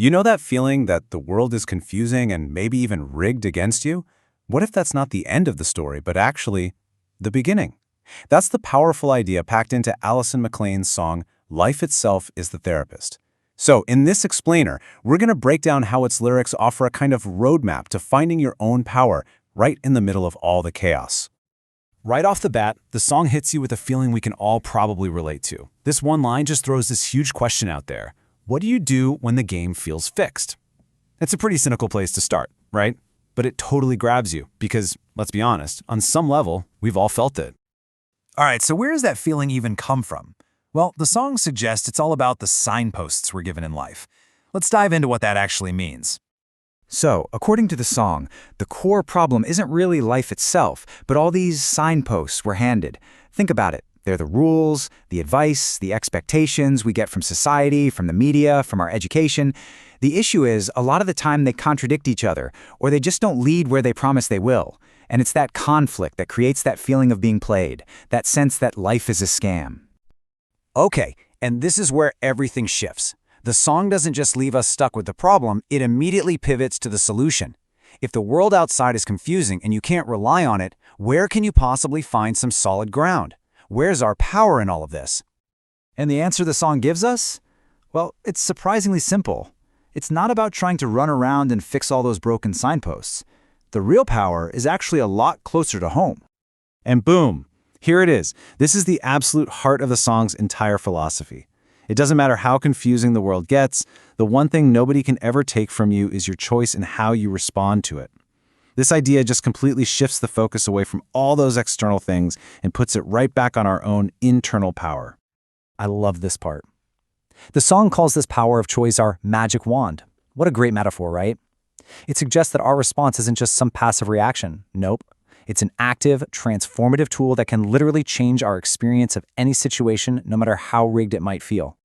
You know that feeling that the world is confusing and maybe even rigged against you? What if that's not the end of the story, but actually the beginning? That's the powerful idea packed into Alison McLean's song, Life Itself is the Therapist. So, in this explainer, we're going to break down how its lyrics offer a kind of roadmap to finding your own power right in the middle of all the chaos. Right off the bat, the song hits you with a feeling we can all probably relate to. This one line just throws this huge question out there. What do you do when the game feels fixed? It's a pretty cynical place to start, right? But it totally grabs you because, let's be honest, on some level, we've all felt it. All right, so where does that feeling even come from? Well, the song suggests it's all about the signposts we're given in life. Let's dive into what that actually means. So, according to the song, the core problem isn't really life itself, but all these signposts we're handed. Think about it. They're the rules, the advice, the expectations we get from society, from the media, from our education. The issue is, a lot of the time they contradict each other, or they just don't lead where they promise they will. And it's that conflict that creates that feeling of being played, that sense that life is a scam. Okay, and this is where everything shifts. The song doesn't just leave us stuck with the problem, it immediately pivots to the solution. If the world outside is confusing and you can't rely on it, where can you possibly find some solid ground? Where's our power in all of this? And the answer the song gives us? Well, it's surprisingly simple. It's not about trying to run around and fix all those broken signposts. The real power is actually a lot closer to home. And boom, here it is. This is the absolute heart of the song's entire philosophy. It doesn't matter how confusing the world gets, the one thing nobody can ever take from you is your choice in how you respond to it. This idea just completely shifts the focus away from all those external things and puts it right back on our own internal power. I love this part. The song calls this power of choice our magic wand. What a great metaphor, right? It suggests that our response isn't just some passive reaction. Nope. It's an active, transformative tool that can literally change our experience of any situation, no matter how rigged it might feel.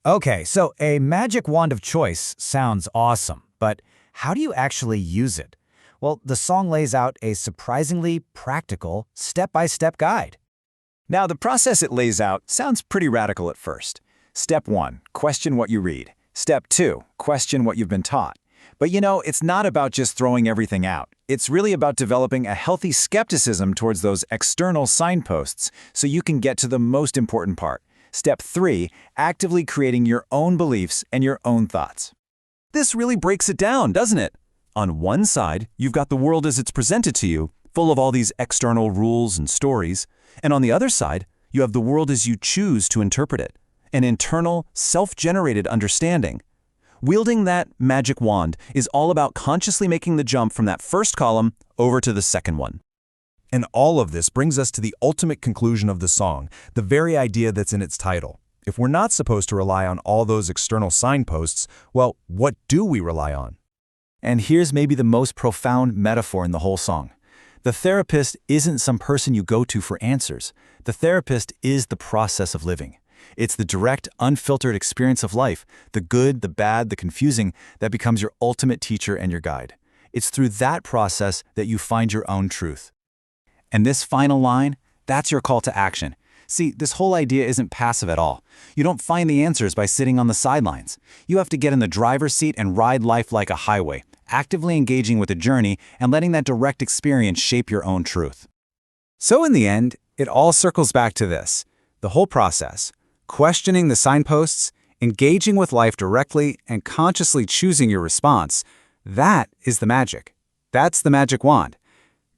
Okay, so a magic wand of choice sounds awesome, but how do you actually use it? Well, the song lays out a surprisingly practical, step-by-step guide. Now, the process it lays out sounds pretty radical at first. Step 1, question what you read. Step 2, question what you've been taught. But it's not about just throwing everything out. It's really about developing a healthy skepticism towards those external signposts so you can get to the most important part. Step 3, actively creating your own beliefs and your own thoughts. This really breaks it down, doesn't it? On one side, you've got the world as it's presented to you, full of all these external rules and stories. And on the other side, you have the world as you choose to interpret it, an internal, self-generated understanding. Wielding that magic wand is all about consciously making the jump from that first column over to the second one. And all of this brings us to the ultimate conclusion of the song, the very idea that's in its title. If we're not supposed to rely on all those external signposts, well, what do we rely on? And here's maybe the most profound metaphor in the whole song. The therapist isn't some person you go to for answers. The therapist is the process of living. It's the direct, unfiltered experience of life, the good, the bad, the confusing, that becomes your ultimate teacher and your guide. It's through that process that you find your own truth. And this final line, that's your call to action. See, this whole idea isn't passive at all. You don't find the answers by sitting on the sidelines. You have to get in the driver's seat and ride life like a highway, actively engaging with the journey and letting that direct experience shape your own truth. So in the end, it all circles back to this. The whole process, questioning the signposts, engaging with life directly, and consciously choosing your response, that is the magic. That's the magic wand.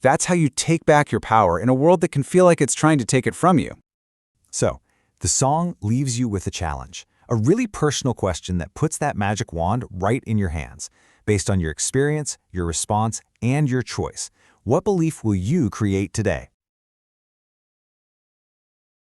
That's how you take back your power in a world that can feel like it's trying to take it from you. So, the song leaves you with a challenge, a really personal question that puts that magic wand right in your hands. Based on your experience, your response, and your choice, what belief will you create today?